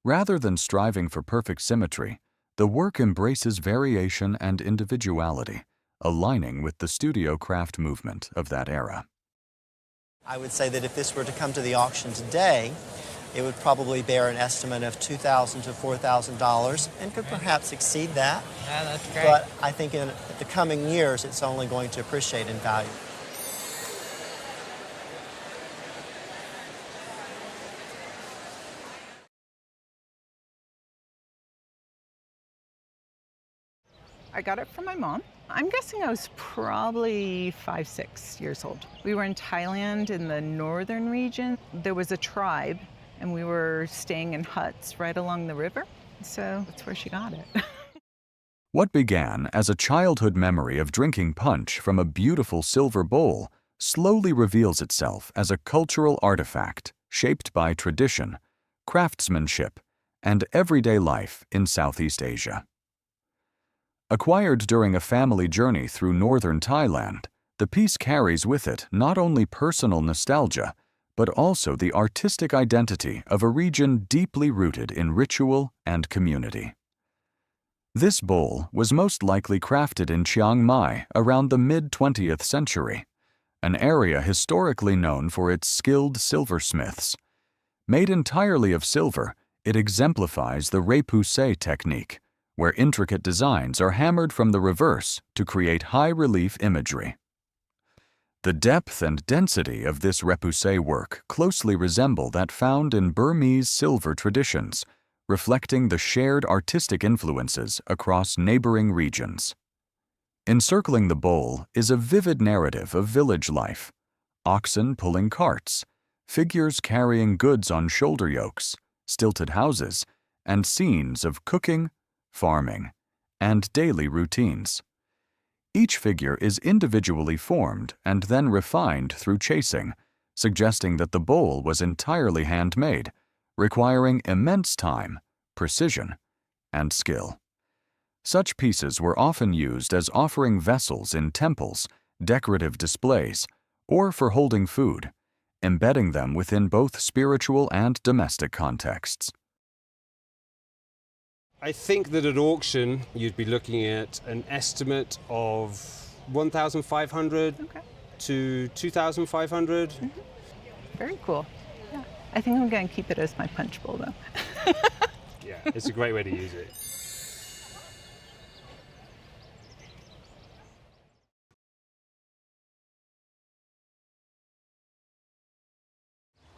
Rather than striving for perfect symmetry, the work embraces variation and individuality, aligning with the studio craft movement of that era. I would say that if this were to come to the auction today, it would probably bear an estimate of $2,000 to $4,000 and could perhaps exceed that. Yeah, that's great. But I think in the coming years, it's only going to appreciate in value. I got it from my mom. I'm guessing I was probably 5, 6 years old. We were in Thailand in the northern region. There was a tribe, and we were staying in huts right along the river. So that's where she got it. What began as a childhood memory of drinking punch from a beautiful silver bowl slowly reveals itself as a cultural artifact shaped by tradition, craftsmanship, and everyday life in Southeast Asia. Acquired during a family journey through northern Thailand, the piece carries with it not only personal nostalgia, but also the artistic identity of a region deeply rooted in ritual and community. This bowl was most likely crafted in Chiang Mai around the mid-20th century, an area historically known for its skilled silversmiths. Made entirely of silver, it exemplifies the repoussé technique, where intricate designs are hammered from the reverse to create high-relief imagery. The depth and density of this repoussé work closely resemble that found in Burmese silver traditions, reflecting the shared artistic influences across neighboring regions. Encircling the bowl is a vivid narrative of village life: oxen pulling carts, figures carrying goods on shoulder yokes, stilted houses, and scenes of cooking, farming, and daily routines. Each figure is individually formed and then refined through chasing, suggesting that the bowl was entirely handmade, requiring immense time, precision, and skill. Such pieces were often used as offering vessels in temples, decorative displays, or for holding food, embedding them within both spiritual and domestic contexts. I think that at auction, you'd be looking at an estimate of 1,500 to 2,500. Very cool. Yeah. I think I'm going to keep it as my punch bowl, though. Yeah, it's a great way to use it.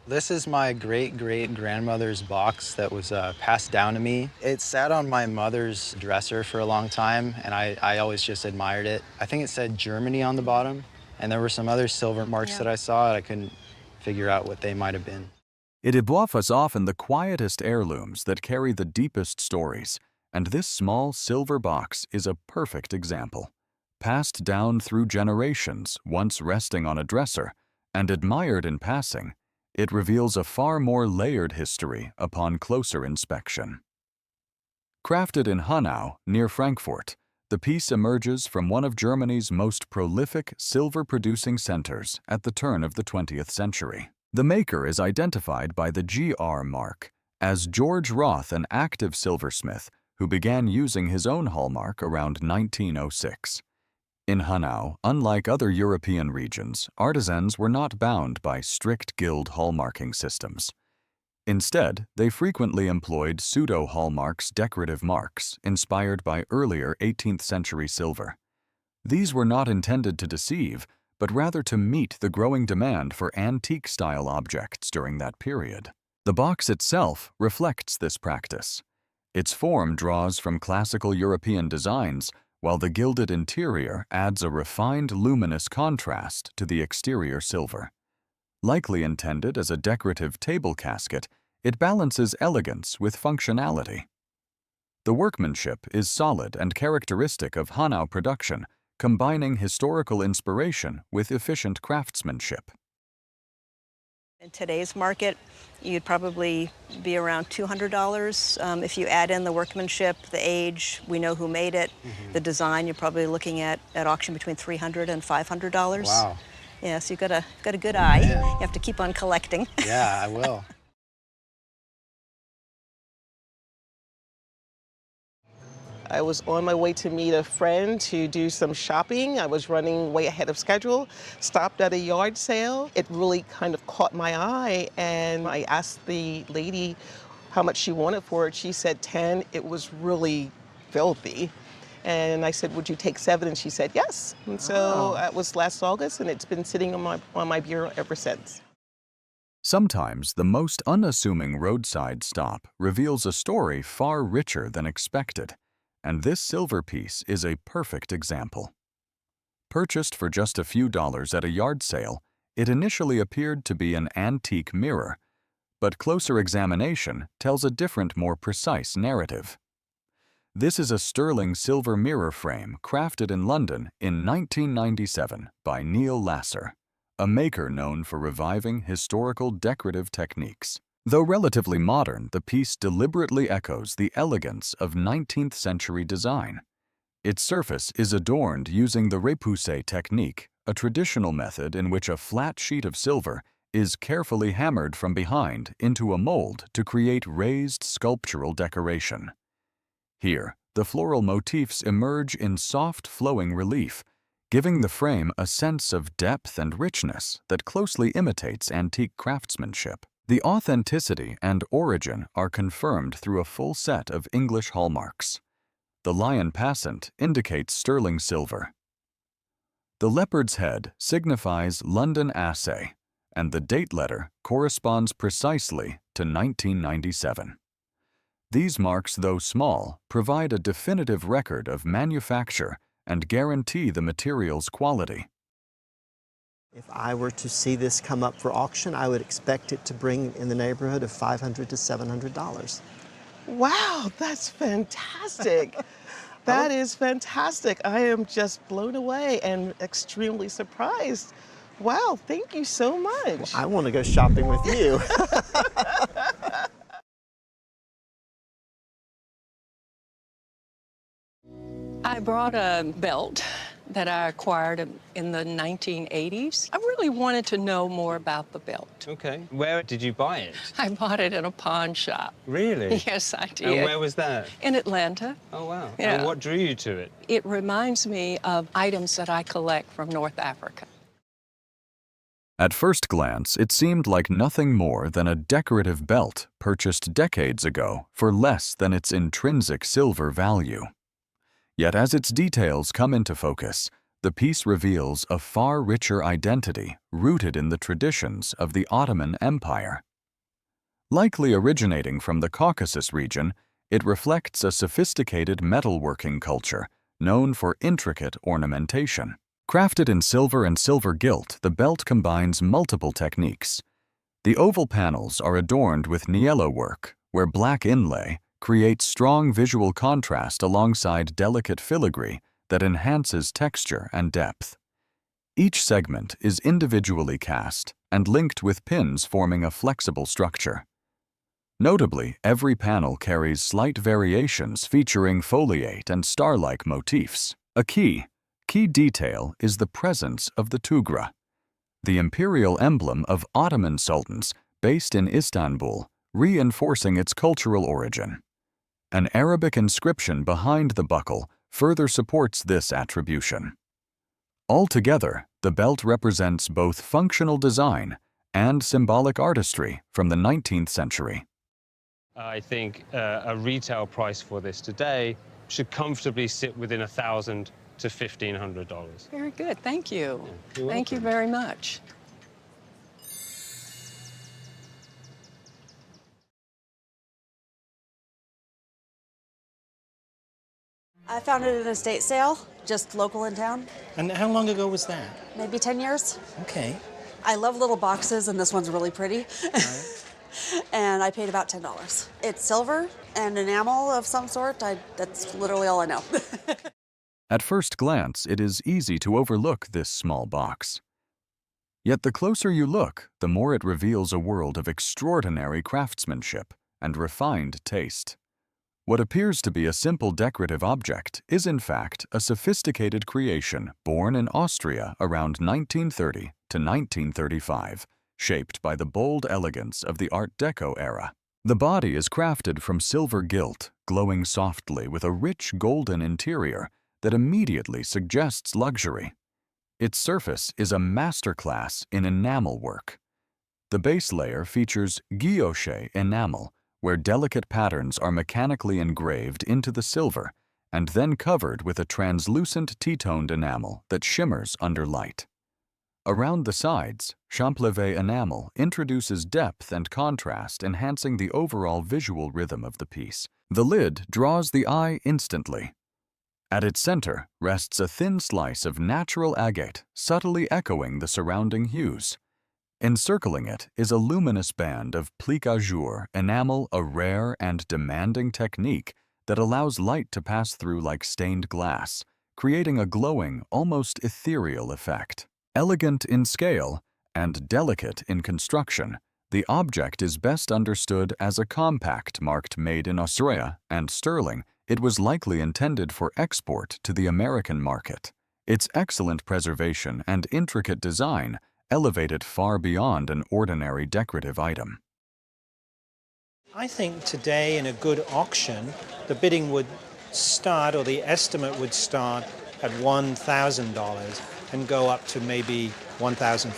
This is my great-great-grandmother's box that was passed down to me. It sat on my mother's dresser for a long time, and I always just admired it. I think it said Germany on the bottom, and there were some other silver marks that I saw, and I couldn't figure out what they might have been. It evoques often the quietest heirlooms that carry the deepest stories, and this small silver box is a perfect example. Passed down through generations, once resting on a dresser, and admired in passing, it reveals a far more layered history upon closer inspection. Crafted in Hanau, near Frankfurt, the piece emerges from one of Germany's most prolific silver-producing centers at the turn of the 20th century. The maker is identified by the GR mark as George Roth, an active silversmith who began using his own hallmark around 1906. In Hanau, unlike other European regions, artisans were not bound by strict guild hallmarking systems. Instead, they frequently employed pseudo-hallmarks, decorative marks, inspired by earlier 18th century silver. These were not intended to deceive, but rather to meet the growing demand for antique-style objects during that period. The box itself reflects this practice. Its form draws from classical European designs, while the gilded interior adds a refined luminous contrast to the exterior silver. Likely intended as a decorative table casket, it balances elegance with functionality. The workmanship is solid and characteristic of Hanau production, combining historical inspiration with efficient craftsmanship. In today's market, you'd probably be around $200. If you add in the workmanship, the age, we know who made it, the design, you're probably looking at auction between $300 and $500. Wow. Yeah, so you've got a good eye. Yeah. You have to keep on collecting. Yeah, I will. I was on my way to meet a friend to do some shopping. I was running way ahead of schedule, stopped at a yard sale. It really kind of caught my eye, and I asked the lady how much she wanted for it. She said 10. It was really filthy. And I said, would you take 7? And she said, yes. And so that was last August, and it's been sitting on my bureau ever since. Sometimes the most unassuming roadside stop reveals a story far richer than expected, and this silver piece is a perfect example. Purchased for just a few dollars at a yard sale, it initially appeared to be an antique mirror, but closer examination tells a different, more precise narrative. This is a sterling silver mirror frame crafted in London in 1997 by Neil Lasser, a maker known for reviving historical decorative techniques. Though relatively modern, the piece deliberately echoes the elegance of 19th century design. Its surface is adorned using the repoussé technique, a traditional method in which a flat sheet of silver is carefully hammered from behind into a mold to create raised sculptural decoration. Here, the floral motifs emerge in soft, flowing relief, giving the frame a sense of depth and richness that closely imitates antique craftsmanship. The authenticity and origin are confirmed through a full set of English hallmarks. The lion passant indicates sterling silver. The leopard's head signifies London assay, and the date letter corresponds precisely to 1997. These marks, though small, provide a definitive record of manufacture and guarantee the material's quality. If I were to see this come up for auction, I would expect it to bring in the neighborhood of $500 to $700. Wow, that's fantastic. That is fantastic. I am just blown away and extremely surprised. Wow, thank you so much. Well, I want to go shopping with you. I brought a belt that I acquired in the 1980s. I really wanted to know more about the belt. Okay. Where did you buy it? I bought it in a pawn shop. Really? Yes, I did. And where was that? In Atlanta. Oh, wow. Yeah. And what drew you to it? It reminds me of items that I collect from North Africa. At first glance, it seemed like nothing more than a decorative belt purchased decades ago for less than its intrinsic silver value. Yet as its details come into focus, the piece reveals a far richer identity rooted in the traditions of the Ottoman Empire. Likely originating from the Caucasus region, it reflects a sophisticated metalworking culture known for intricate ornamentation. Crafted in silver and silver gilt, the belt combines multiple techniques. The oval panels are adorned with niello work, where black inlay creates strong visual contrast alongside delicate filigree that enhances texture and depth. Each segment is individually cast and linked with pins forming a flexible structure. Notably, every panel carries slight variations featuring foliate and star-like motifs. A key detail is the presence of the tugra, the imperial emblem of Ottoman sultans based in Istanbul, reinforcing its cultural origin. An Arabic inscription behind the buckle further supports this attribution. Altogether, the belt represents both functional design and symbolic artistry from the 19th century. I think a retail price for this today should comfortably sit within $1,000 to $1,500. Very good, thank you. You're Thank you welcome. very much. I found it at an estate sale, just local in town. And how long ago was that? Maybe 10 years. Okay. I love little boxes, and this one's really pretty. And I paid about $10. It's silver and enamel of some sort. That's literally all I know. At first glance, it is easy to overlook this small box. Yet the closer you look, the more it reveals a world of extraordinary craftsmanship and refined taste. What appears to be a simple decorative object is in fact a sophisticated creation born in Austria around 1930 to 1935, shaped by the bold elegance of the Art Deco era. The body is crafted from silver gilt, glowing softly with a rich golden interior that immediately suggests luxury. Its surface is a masterclass in enamel work. The base layer features guilloche enamel, where delicate patterns are mechanically engraved into the silver and then covered with a translucent tea-toned enamel that shimmers under light. Around the sides, champlevé enamel introduces depth and contrast, enhancing the overall visual rhythm of the piece. The lid draws the eye instantly. At its center rests a thin slice of natural agate, subtly echoing the surrounding hues. Encircling it is a luminous band of plique à jour enamel, a rare and demanding technique that allows light to pass through like stained glass, creating a glowing, almost ethereal effect. Elegant in scale and delicate in construction, the object is best understood as a compact marked made in Austria and sterling. It was likely intended for export to the American market. Its excellent preservation and intricate design elevate it far beyond an ordinary decorative item. I think today in a good auction, the bidding would start, or the estimate would start at $1,000 and go up to maybe $1,500.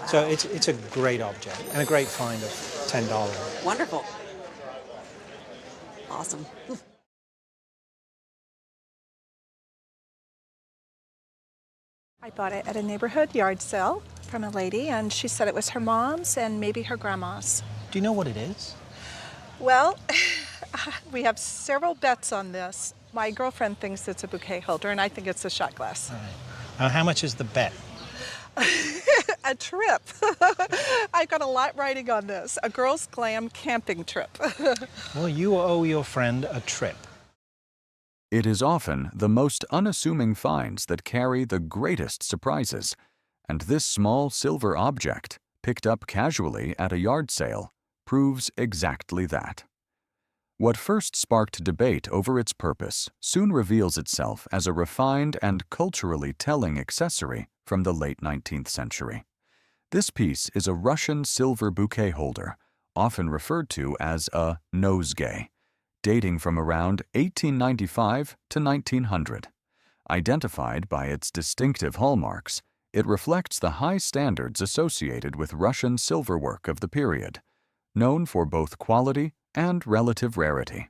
Wow. So it's a great object and a great find of $10. Wonderful. Awesome. I bought it at a neighborhood yard sale from a lady, and she said it was her mom's and maybe her grandma's. Do you know what it is? Well, we have several bets on this. My girlfriend thinks it's a bouquet holder, and I think it's a shot glass. All right. How much is the bet? A trip. I've got a lot riding on this. A girls' glam camping trip. Well, you owe your friend a trip. It is often the most unassuming finds that carry the greatest surprises, and this small silver object, picked up casually at a yard sale, proves exactly that. What first sparked debate over its purpose soon reveals itself as a refined and culturally telling accessory from the late 19th century. This piece is a Russian silver bouquet holder, often referred to as a nosegay, dating from around 1895 to 1900. Identified by its distinctive hallmarks, it reflects the high standards associated with Russian silverwork of the period, known for both quality and relative rarity.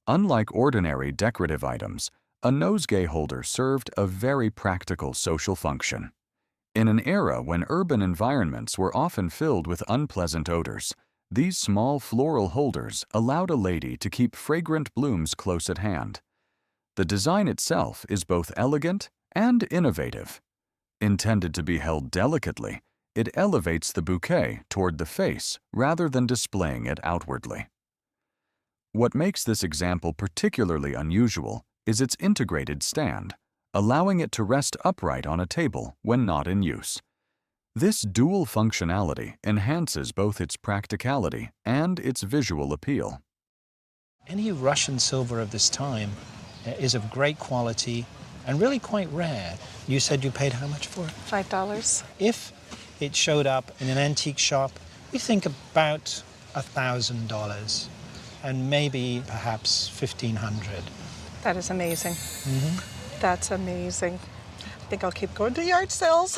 Unlike ordinary decorative items, a nosegay holder served a very practical social function. In an era when urban environments were often filled with unpleasant odors, these small floral holders allowed a lady to keep fragrant blooms close at hand. The design itself is both elegant and innovative. Intended to be held delicately, it elevates the bouquet toward the face rather than displaying it outwardly. What makes this example particularly unusual is its integrated stand, allowing it to rest upright on a table when not in use. This dual functionality enhances both its practicality and its visual appeal. Any Russian silver of this time is of great quality, and really quite rare. You said you paid how much for it? $5. If it showed up in an antique shop, we think about $1,000 and maybe perhaps $1,500. That is amazing. That's amazing. I think I'll keep going to yard sales.